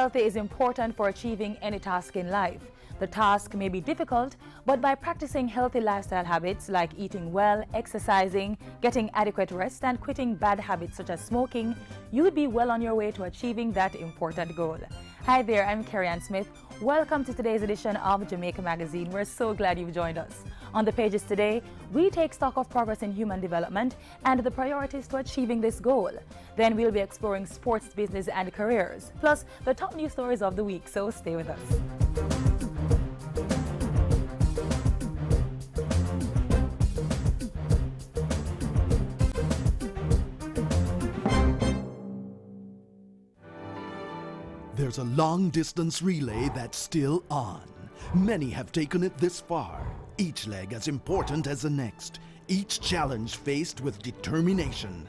healthy is important for achieving any task in life. The task may be difficult, but by practicing healthy lifestyle habits like eating well, exercising, getting adequate rest, and quitting bad habits such as smoking, you would be well on your way to achieving that important goal. Hi there, I'm Carrie Ann Smith. Welcome to today's edition of Jamaica Magazine. We're so glad you've joined us. On the pages today, we take stock of progress in human development and the priorities to achieving this goal. Then we'll be exploring sports, business, and careers, plus the top news stories of the week, so stay with us. There's a long-distance relay that's still on. Many have taken it this far, each leg as important as the next, each challenge faced with determination.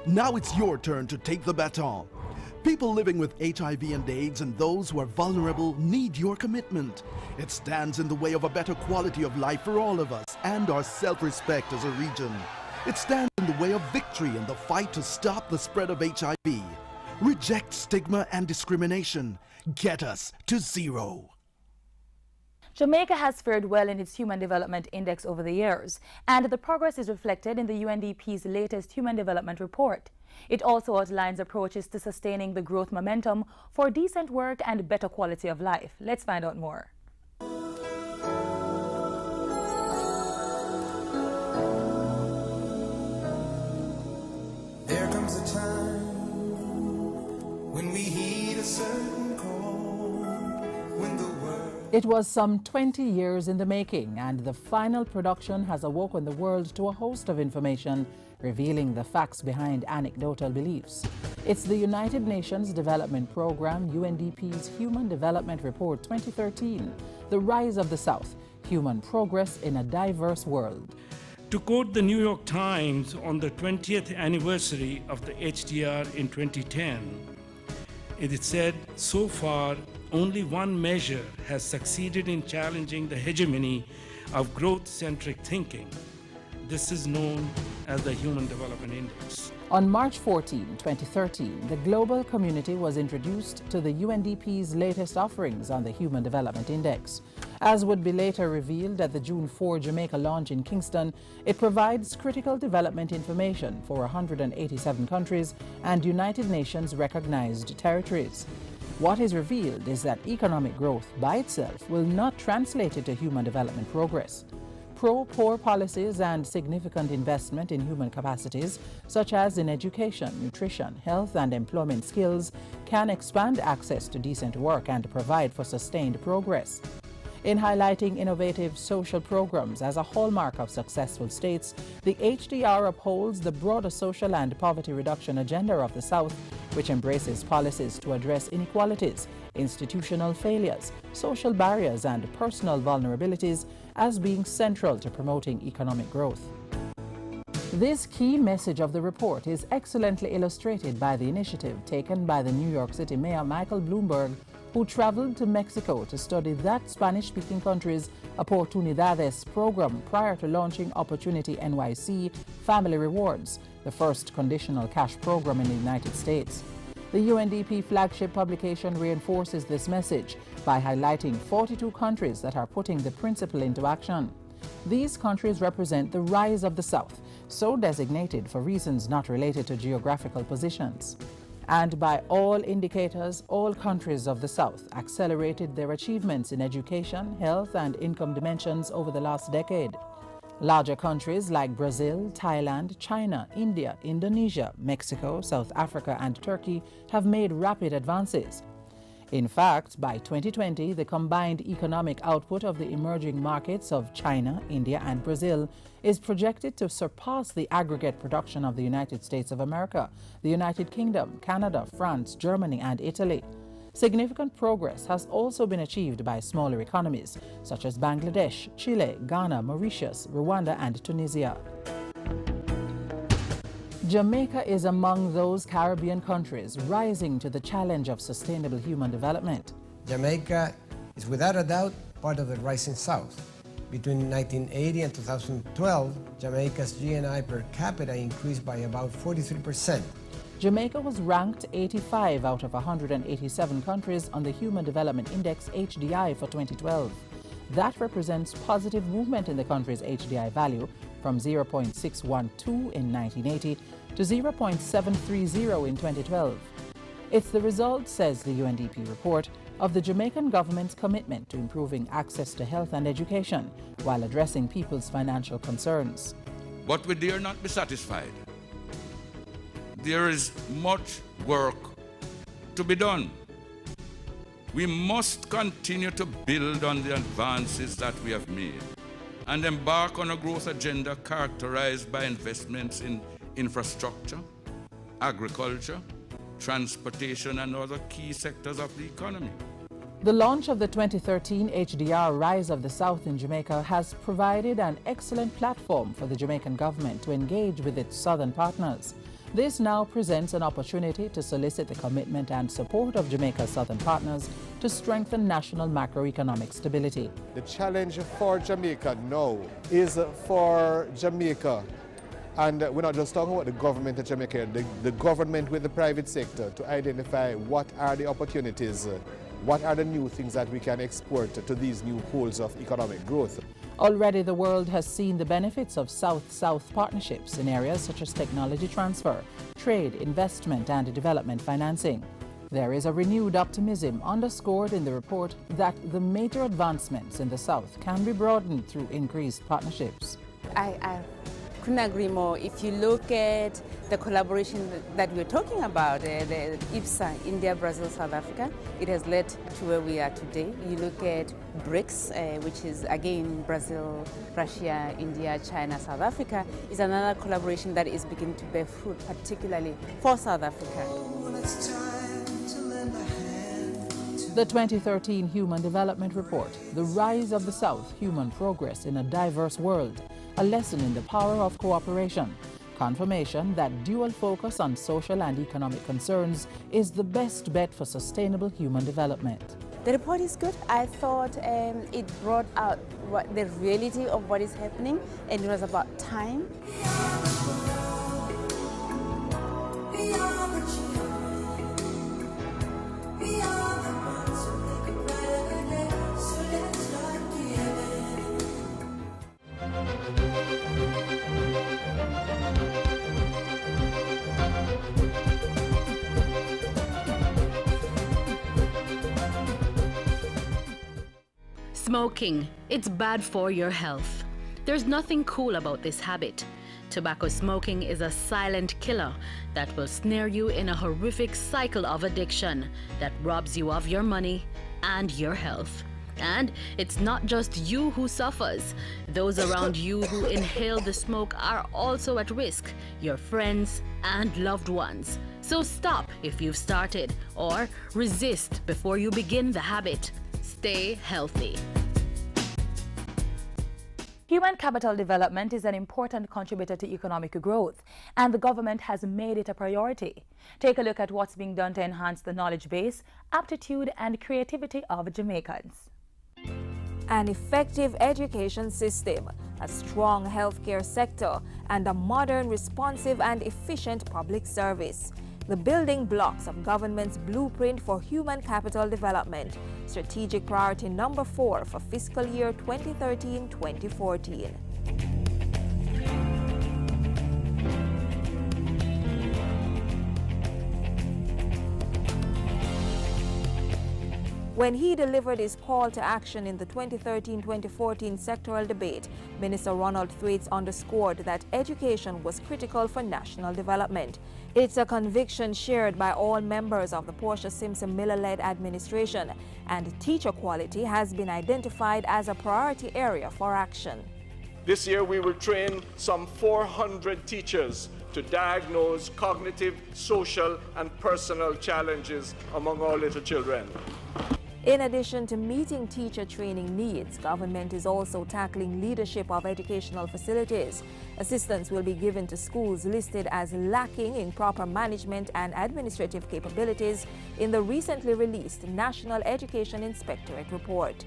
Now it's your turn to take the baton. People living with HIV and AIDS and those who are vulnerable need your commitment. It stands in the way of a better quality of life for all of us and our self-respect as a region. It stands in the way of victory in the fight to stop the spread of HIV. Reject stigma and discrimination. Get us to zero. Jamaica has fared well in its Human Development Index over the years, and the progress is reflected in the UNDP's latest Human Development Report. It also outlines approaches to sustaining the growth momentum for decent work and better quality of life. Let's find out more. There comes a time when we heed a certain call, when the world... It was some 20 years in the making, and the final production has awoken the world to a host of information revealing the facts behind anecdotal beliefs. It's the United Nations Development Programme, UNDP's Human Development Report 2013, The Rise of the South, Human Progress in a Diverse World. To quote the New York Times on the 20th anniversary of the HDR in 2010, it said, so far, only one measure has succeeded in challenging the hegemony of growth-centric thinking. This is known as the Human Development Index. On March 14, 2013, the global community was introduced to the UNDP's latest offerings on the Human Development Index. As would be later revealed at the June 4 Jamaica launch in Kingston, it provides critical development information for 187 countries and United Nations recognized territories. What is revealed is that economic growth by itself will not translate into human development progress. Pro-poor policies and significant investment in human capacities, such as in education, nutrition, health, and employment skills, can expand access to decent work and provide for sustained progress. In highlighting innovative social programs as a hallmark of successful states, the HDR upholds the broader social and poverty reduction agenda of the South, which embraces policies to address inequalities, institutional failures, social barriers, and personal vulnerabilities as being central to promoting economic growth. This key message of the report is excellently illustrated by the initiative taken by the New York City Mayor Michael Bloomberg, who traveled to Mexico to study that Spanish-speaking country's Oportunidades program prior to launching Opportunity NYC Family Rewards, the first conditional cash program in the United States. The UNDP flagship publication reinforces this message by highlighting 42 countries that are putting the principle into action. These countries represent the rise of the South, so designated for reasons not related to geographical positions. And by all indicators, all countries of the South accelerated their achievements in education, health, and income dimensions over the last decade. Larger countries like Brazil, Thailand, China, India, Indonesia, Mexico, South Africa, and Turkey have made rapid advances. In fact, by 2020, the combined economic output of the emerging markets of China, India, and Brazil is projected to surpass the aggregate production of the United States of America, the United Kingdom, Canada, France, Germany, and Italy. Significant progress has also been achieved by smaller economies, such as Bangladesh, Chile, Ghana, Mauritius, Rwanda, and Tunisia. Jamaica is among those Caribbean countries rising to the challenge of sustainable human development. Jamaica is without a doubt part of the rising South. Between 1980 and 2012, Jamaica's GNI per capita increased by about 43%, Jamaica was ranked 85 out of 187 countries on the Human Development Index HDI for 2012. That represents positive movement in the country's HDI value from 0.612 in 1980 to 0.730 in 2012. It's the result, says the UNDP report, of the Jamaican government's commitment to improving access to health and education while addressing people's financial concerns. But we dare not be satisfied. There is much work to be done. We must continue to build on the advances that we have made and embark on a growth agenda characterized by investments in infrastructure, agriculture, transportation, and other key sectors of the economy. The launch of the 2013 HDR Rise of the South in Jamaica has provided an excellent platform for the Jamaican government to engage with its southern partners. This now presents an opportunity to solicit the commitment and support of Jamaica's southern partners to strengthen national macroeconomic stability. The challenge for Jamaica now is for Jamaica, and we're not just talking about the government of Jamaica, the government with the private sector, to identify what are the opportunities, what are the new things that we can export to these new pools of economic growth. Already the world has seen the benefits of South-South partnerships in areas such as technology transfer, trade, investment and development financing. There is a renewed optimism underscored in the report that the major advancements in the South can be broadened through increased partnerships. I couldn't agree more. If you look at the collaboration that we're talking about, the IBSA, India, Brazil, South Africa, it has led to where we are today. You look at BRICS, which is again Brazil, Russia, India, China, South Africa, is another collaboration that is beginning to bear fruit, particularly for South Africa. The 2013 Human Development Report, The Rise of the South, Human Progress in a Diverse World, a lesson in the power of cooperation, confirmation that dual focus on social and economic concerns is the best bet for sustainable human development. The report is good. I thought it brought out the reality of what is happening, and it was about time. Smoking, it's bad for your health. There's nothing cool about this habit. Tobacco smoking is a silent killer that will snare you in a horrific cycle of addiction that robs you of your money and your health. And it's not just you who suffers. Those around you who inhale the smoke are also at risk, your friends and loved ones. So stop if you've started, or resist before you begin the habit. Stay healthy. Human capital development is an important contributor to economic growth, and the government has made it a priority. Take a look at what's being done to enhance the knowledge base, aptitude, and creativity of Jamaicans. An effective education system, a strong healthcare sector, and a modern, responsive, and efficient public service. The building blocks of government's blueprint for human capital development, strategic priority number 4 for fiscal year 2013-2014. When he delivered his call to action in the 2013-2014 sectoral debate, Minister Ronald Thwaites underscored that education was critical for national development. It's a conviction shared by all members of the Portia Simpson Miller-led administration, and teacher quality has been identified as a priority area for action. This year we will train some 400 teachers to diagnose cognitive, social, and personal challenges among our little children. In addition to meeting teacher training needs, government is also tackling leadership of educational facilities. Assistance will be given to schools listed as lacking in proper management and administrative capabilities in the recently released National Education Inspectorate report.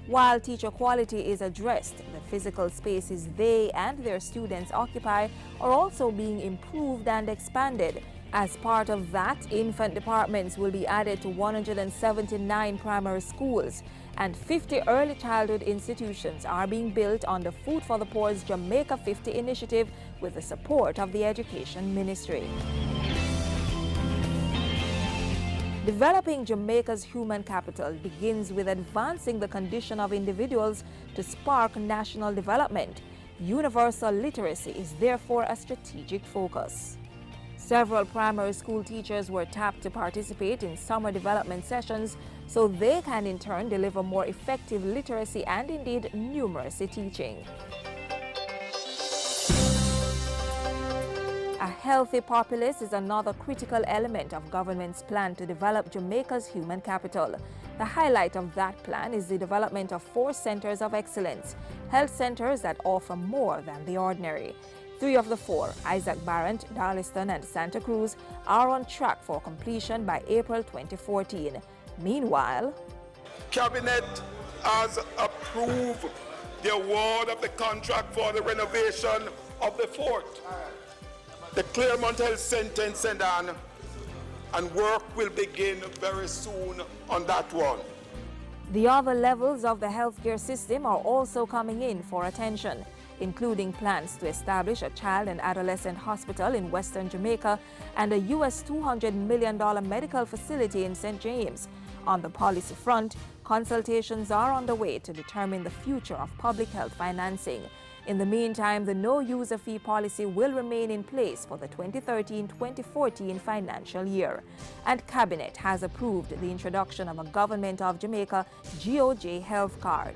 While teacher quality is addressed, the physical spaces they and their students occupy are also being improved and expanded. As part of that, infant departments will be added to 179 primary schools, and 50 early childhood institutions are being built on the Food for the Poor's Jamaica 50 initiative with the support of the Education Ministry. Developing Jamaica's human capital begins with advancing the condition of individuals to spark national development. Universal literacy is therefore a strategic focus. Several primary school teachers were tapped to participate in summer development sessions so they can in turn deliver more effective literacy and indeed numeracy teaching. A healthy populace is another critical element of government's plan to develop Jamaica's human capital. The highlight of that plan is the development of 4 centers of excellence, health centers that offer more than the ordinary. 3 of the 4, Isaac Barrett, Darlington and Santa Cruz, are on track for completion by April 2014. Meanwhile, Cabinet has approved the award of the contract for the renovation of the fort. The Claremont Health Center in St. Anne, and work will begin very soon on that one. the other levels of the healthcare system are also coming in for attention, including plans to establish a child and adolescent hospital in Western Jamaica and a US $200 million medical facility in St. James. On the policy front, consultations are underway to determine the future of public health financing. In the meantime, the no-user fee policy will remain in place for the 2013-2014 financial year. And Cabinet has approved the introduction of a Government of Jamaica GOJ health card.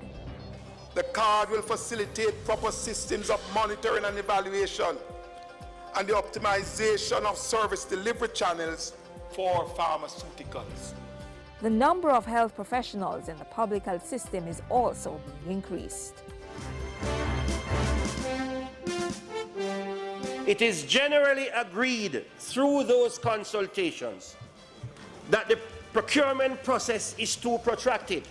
The card will facilitate proper systems of monitoring and evaluation and the optimization of service delivery channels for pharmaceuticals. The number of health professionals in the public health system is also being increased. It is generally agreed through those consultations that the procurement process is too protracted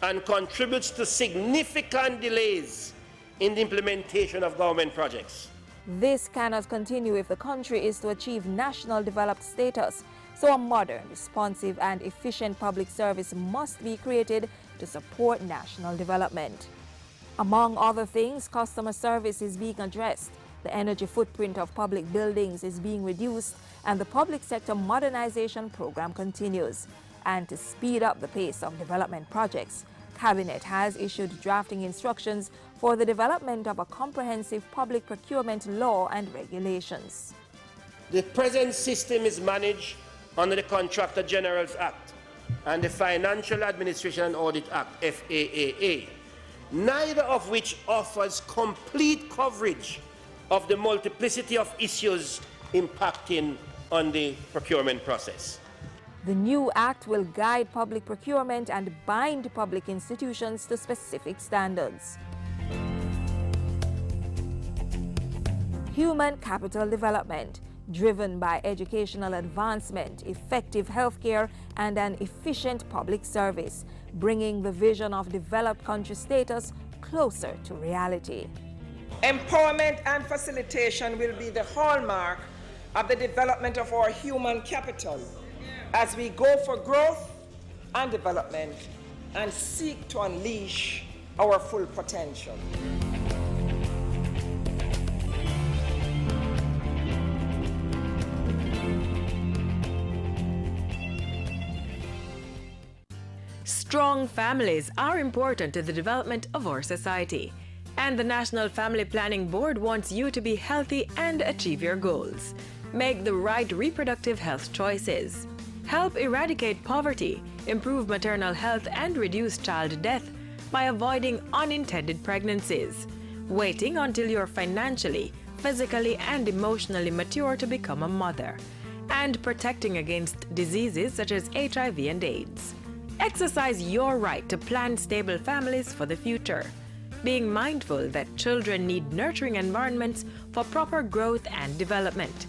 and contributes to significant delays in the implementation of government projects. This cannot continue if the country is to achieve national developed status. So a modern, responsive and efficient public service must be created to support national development. Among other things, customer service is being addressed, the energy footprint of public buildings is being reduced, and the public sector modernization program continues. And to speed up the pace of development projects, Cabinet has issued drafting instructions for the development of a comprehensive public procurement law and regulations. The present system is managed under the Contractor General's Act and the Financial Administration and Audit Act, FAAA, neither of which offers complete coverage of the multiplicity of issues impacting on the procurement process. The new act will guide public procurement and bind public institutions to specific standards. Human capital development, driven by educational advancement, effective healthcare, and an efficient public service, bringing the vision of developed country status closer to reality. Empowerment and facilitation will be the hallmark of the development of our human capital as we go for growth and development and seek to unleash our full potential. Strong families are important to the development of our society. And the National Family Planning Board wants you to be healthy and achieve your goals. Make the right reproductive health choices. Help eradicate poverty, improve maternal health, and reduce child death by avoiding unintended pregnancies. Waiting until you're financially, physically, and emotionally mature to become a mother. And protecting against diseases such as HIV and AIDS. Exercise your right to plan stable families for the future, being mindful that children need nurturing environments for proper growth and development.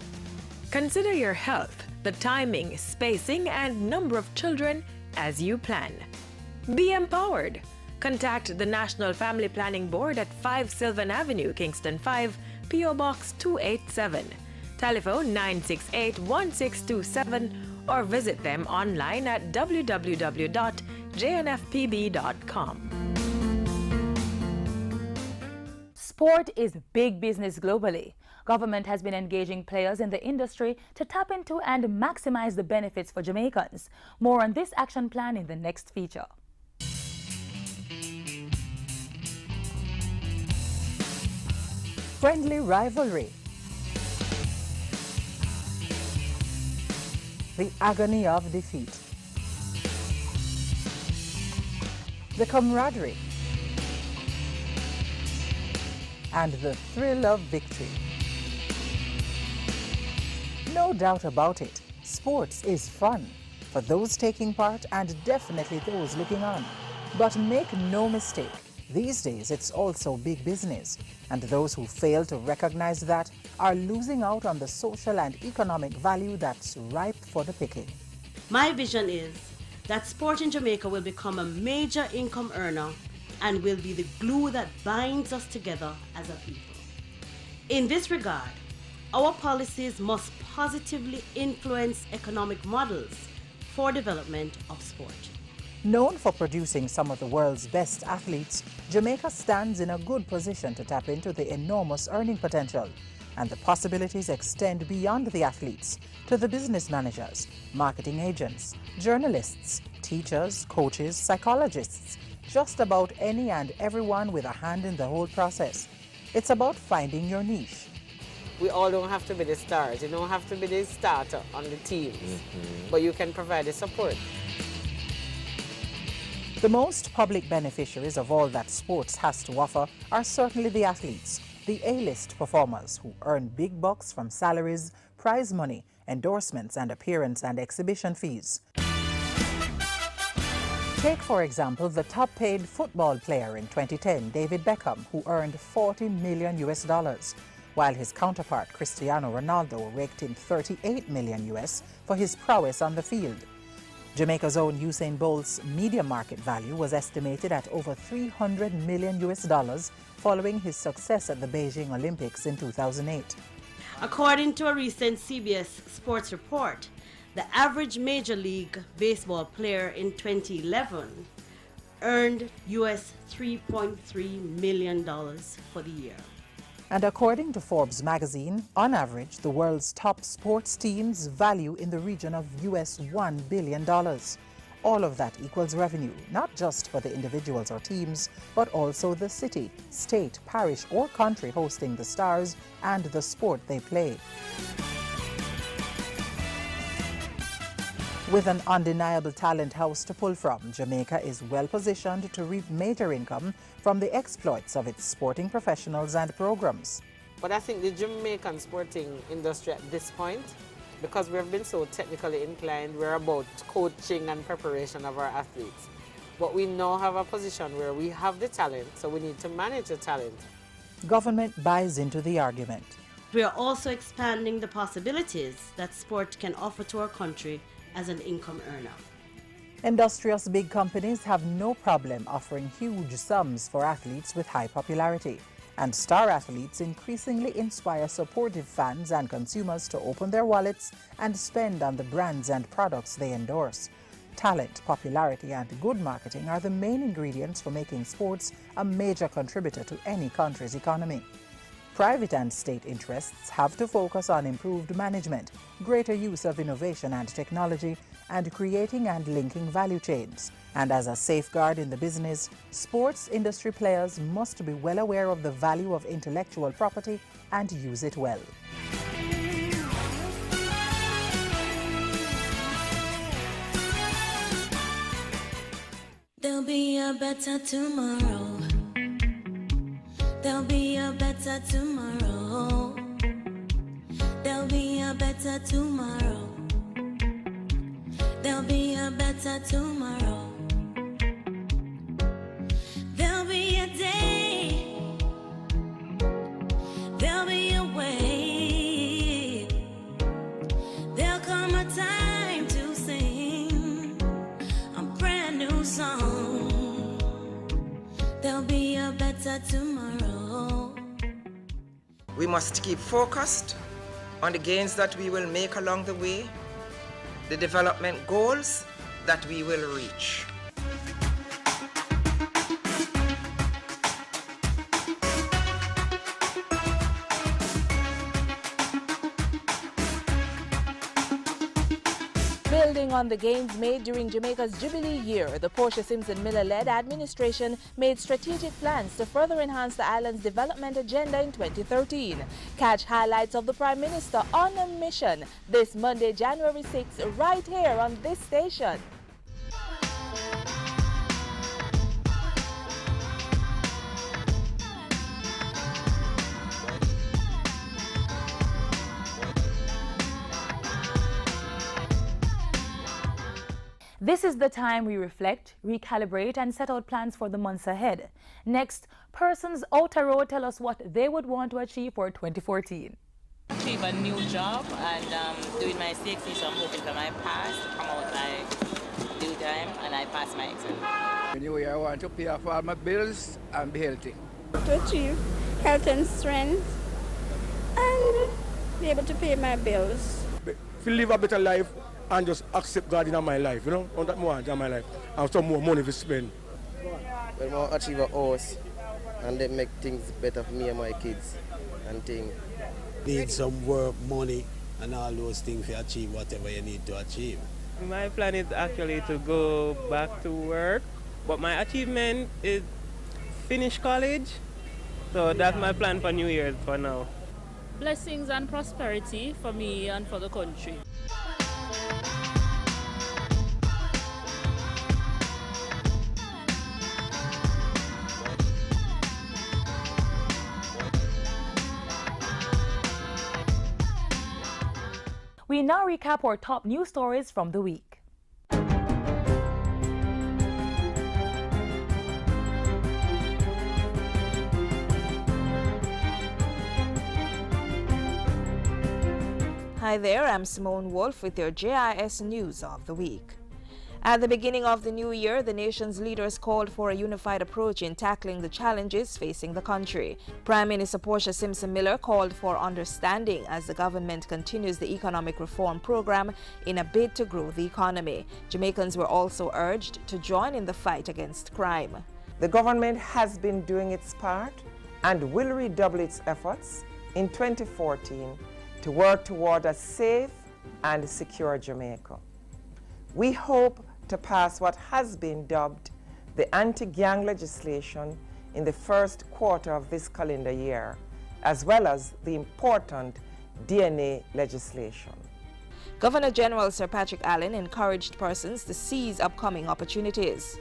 Consider your health, the timing, spacing, and number of children as you plan. Be empowered. Contact the National Family Planning Board at 5 Sylvan Avenue, Kingston 5, P.O. Box 287. Telephone 968-1627 or visit them online at www.jnfpb.com. Sport is big business globally. Government has been engaging players in the industry to tap into and maximize the benefits for Jamaicans. More on this action plan in the next feature. Friendly rivalry. The agony of defeat. The camaraderie. And the thrill of victory. No doubt about it, sports is fun for those taking part and definitely those looking on. But make no mistake, these days it's also big business, and those who fail to recognize that are losing out on the social and economic value that's ripe for the picking. My vision is that sport in Jamaica will become a major income earner and will be the glue that binds us together as a people. In this regard, our policies must positively influence economic models for development of sport. Known for producing some of the world's best athletes, Jamaica stands in a good position to tap into the enormous earning potential, and the possibilities extend beyond the athletes to the business managers, marketing agents, journalists, teachers, coaches, psychologists, just about any and everyone with a hand in the whole process. It's about finding your niche. We all don't have to be the stars. You don't have to be the starter on the teams, but you can provide the support. The most public beneficiaries of all that sports has to offer are certainly the athletes, the A-list performers who earn big bucks from salaries, prize money, endorsements, and appearance and exhibition fees. Take, for example, the top-paid football player in 2010, David Beckham, who earned $40 million, while his counterpart, Cristiano Ronaldo, raked in $38 million for his prowess on the field. Jamaica's own Usain Bolt's media market value was estimated at over $300 million following his success at the Beijing Olympics in 2008. According to a recent CBS Sports report, the average Major League Baseball player in 2011 earned US $3.3 million for the year. And according to Forbes magazine, on average, the world's top sports teams value in the region of US $1 billion. All of that equals revenue, not just for the individuals or teams, but also the city, state, parish, or country hosting the stars and the sport they play. With an undeniable talent house to pull from, Jamaica is well positioned to reap major income from the exploits of its sporting professionals and programs. But I think the Jamaican sporting industry at this point, because we've been so technically inclined, we're about coaching and preparation of our athletes. But we now have a position where we have the talent, so we need to manage the talent. Government buys into the argument. We are also expanding the possibilities that sport can offer to our country as an income earner. Industrious big companies have no problem offering huge sums for athletes with high popularity, and star athletes increasingly inspire supportive fans and consumers to open their wallets and spend on the brands and products they endorse. Talent, popularity, and good marketing are the main ingredients for making sports a major contributor to any country's economy. Private and state interests have to focus on improved management, greater use of innovation and technology, and creating and linking value chains. And as a safeguard in the business, sports industry players must be well aware of the value of intellectual property and use it well. There'll be a better tomorrow. There'll be a better tomorrow. There'll be a better tomorrow. There'll be a better tomorrow. There'll be a day. There'll be a way. There'll come a time to sing a brand new song. There'll be a better tomorrow. We must keep focused on the gains that we will make along the way, the development goals that we will reach. Building on the gains made during Jamaica's Jubilee year, the Portia Simpson Miller-led administration made strategic plans to further enhance the island's development agenda in 2013. Catch highlights of the Prime Minister on a mission this Monday, January 6th, right here on this station. This is the time we reflect, recalibrate, and set out plans for the months ahead. Next, persons outer row tell us what they would want to achieve for 2014. Achieve a new job and doing my CXC, so I'm hoping for my pass to come out by due time and I pass my exam. The new year, I want to pay off all my bills and be healthy. To achieve health and strength and be able to pay my bills. To live a better life and just accept God in my life, you know, on that more in my life, and some more money to spend. Well, I want to achieve a house and then make things better for me and my kids and things. Need some work, money, and all those things to achieve whatever you need to achieve. My plan is actually to go back to work, but my achievement is finish college, so that's my plan for New Year's for now. Blessings and prosperity for me and for the country. We now recap our top news stories from the week. Hi there, I'm Simone Wolf with your JIS News of the Week. At the beginning of the new year, the nation's leaders called for a unified approach in tackling the challenges facing the country. Prime Minister Portia Simpson Miller called for understanding as the government continues the economic reform program in a bid to grow the economy. Jamaicans were also urged to join in the fight against crime. The government has been doing its part and will redouble its efforts in 2014 to work toward a safe and secure Jamaica. We hope to pass what has been dubbed the anti-gang legislation in the first quarter of this calendar year, as well as the important DNA legislation. Governor General Sir Patrick Allen encouraged persons to seize upcoming opportunities.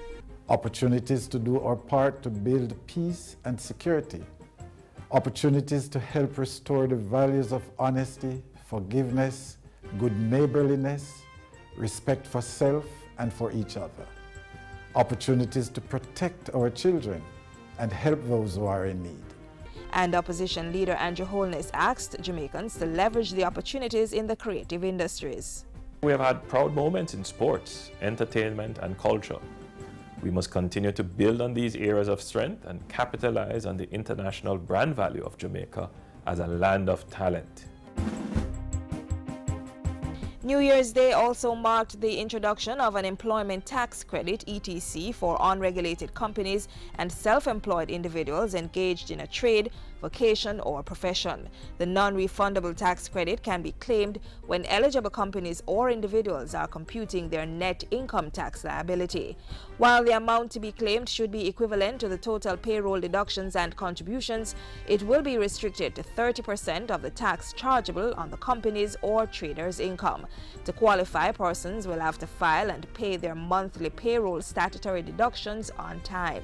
Opportunities to do our part to build peace and security. Opportunities to help restore the values of honesty, forgiveness, good neighborliness, respect for self and for each other. Opportunities to protect our children and help those who are in need. And opposition leader Andrew Holness asked Jamaicans to leverage the opportunities in the creative industries. We have had proud moments in sports, entertainment and culture. We must continue to build on these areas of strength and capitalize on the international brand value of Jamaica as a land of talent. New Year's Day also marked the introduction of an employment tax credit, ETC, for unregulated companies and self-employed individuals engaged in a trade, vocation, or profession. The non-refundable tax credit can be claimed when eligible companies or individuals are computing their net income tax liability. While the amount to be claimed should be equivalent to the total payroll deductions and contributions, it will be restricted to 30% of the tax chargeable on the company's or trader's income. To qualify, persons will have to file and pay their monthly payroll statutory deductions on time.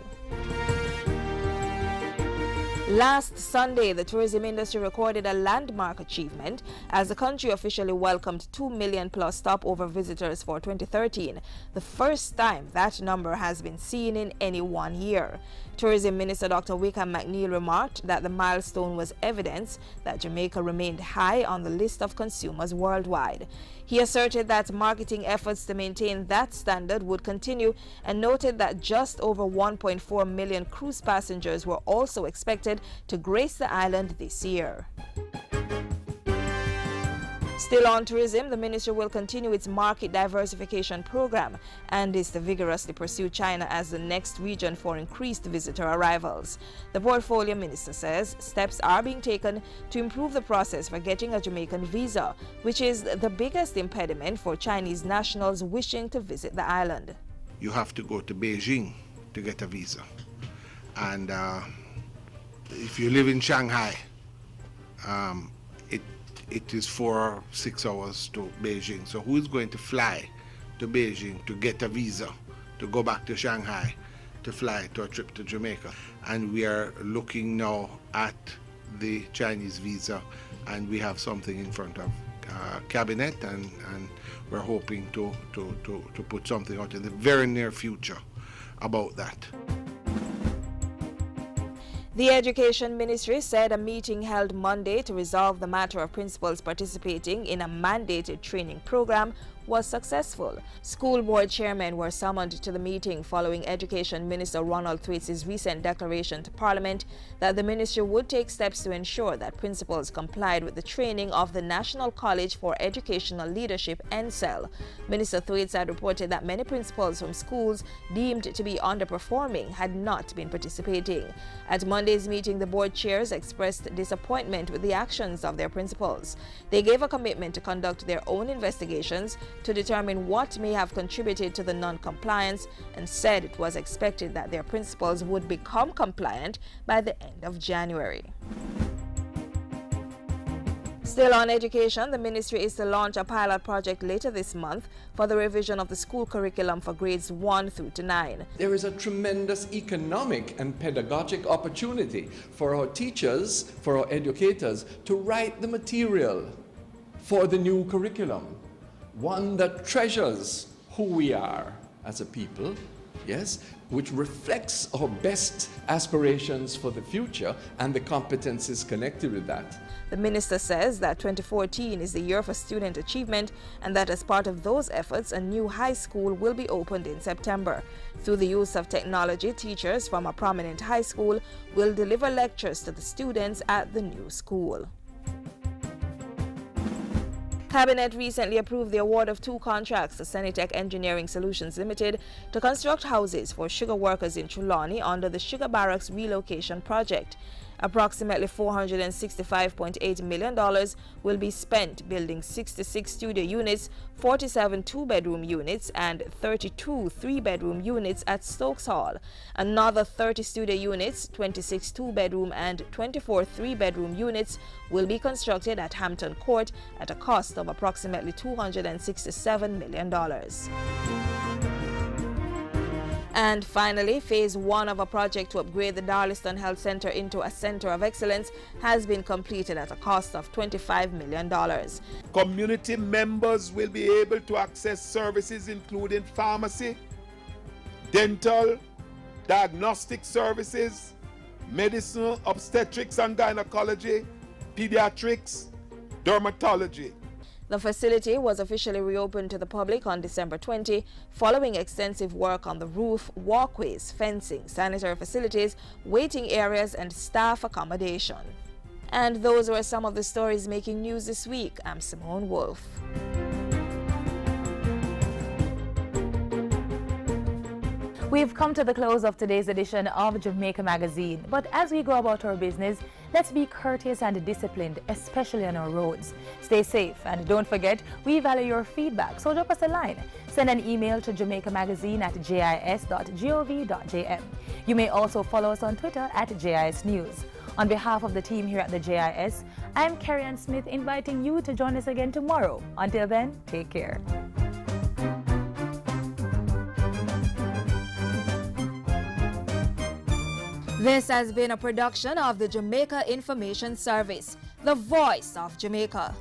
Last Sunday, the tourism industry recorded a landmark achievement as the country officially welcomed 2 million plus stopover visitors for 2013, the first time that number has been seen in any one year. Tourism Minister Dr. Wickham McNeil remarked that the milestone was evidence that Jamaica remained high on the list of consumers worldwide. He asserted that marketing efforts to maintain that standard would continue and noted that just over 1.4 million cruise passengers were also expected to grace the island this year. Still on tourism, the ministry will continue its market diversification program and is to vigorously pursue China as the next region for increased visitor arrivals. The portfolio minister says steps are being taken to improve the process for getting a Jamaican visa, which is the biggest impediment for Chinese nationals wishing to visit the island. You have to go to Beijing to get a visa. And if you live in Shanghai, it is 4 or 6 hours to Beijing. So who is going to fly to Beijing to get a visa to go back to Shanghai to fly to a trip to Jamaica? And we are looking now at the Chinese visa, and we have something in front of cabinet, and we're hoping to put something out in the very near future about that. The Education Ministry said a meeting held Monday to resolve the matter of principals participating in a mandated training program was successful. School board chairmen were summoned to the meeting following Education Minister Ronald Thwaites' recent declaration to Parliament that the ministry would take steps to ensure that principals complied with the training of the National College for Educational Leadership, NCEL. Minister Thwaites had reported that many principals from schools deemed to be underperforming had not been participating. At Monday's meeting, the board chairs expressed disappointment with the actions of their principals. They gave a commitment to conduct their own investigations to determine what may have contributed to the non-compliance, and said it was expected that their principals would become compliant by the end of January. Still on education, the ministry is to launch a pilot project later this month for the revision of the school curriculum for grades 1 through to 9. There is a tremendous economic and pedagogic opportunity for our teachers, for our educators, to write the material for the new curriculum. One that treasures who we are as a people, yes, which reflects our best aspirations for the future and the competencies connected with that. The minister says that 2014 is the year for student achievement, and that as part of those efforts, a new high school will be opened in September. Through the use of technology, teachers from a prominent high school will deliver lectures to the students at the new school. Cabinet recently approved the award of 2 contracts to Senitech Engineering Solutions Limited to construct houses for sugar workers in Trelawney under the Sugar Barracks Relocation Project. Approximately $465.8 million will be spent building 66 studio units, 47 2-bedroom units, and 32 3-bedroom units at Stokes Hall. Another 30 studio units, 26 2-bedroom, and 24 3-bedroom units will be constructed at Hampton Court at a cost of approximately $267 million. And finally, phase 1 of a project to upgrade the Darliston Health Center into a center of excellence has been completed at a cost of $25 million. Community members will be able to access services including pharmacy, dental, diagnostic services, medicine, obstetrics and gynecology, pediatrics, dermatology. The facility was officially reopened to the public on December 20, following extensive work on the roof, walkways, fencing, sanitary facilities, waiting areas, and staff accommodation. And those were some of the stories making news this week. I'm Simone Wolf. We've come to the close of today's edition of Jamaica Magazine, but as we go about our business, let's be courteous and disciplined, especially on our roads. Stay safe, and don't forget, we value your feedback, so drop us a line. Send an email to jamaicamagazine@jis.gov.jm. You may also follow us on Twitter @JIS News. On behalf of the team here at the JIS, I'm Carrie Ann Smith, inviting you to join us again tomorrow. Until then, take care. This has been a production of the Jamaica Information Service, the voice of Jamaica.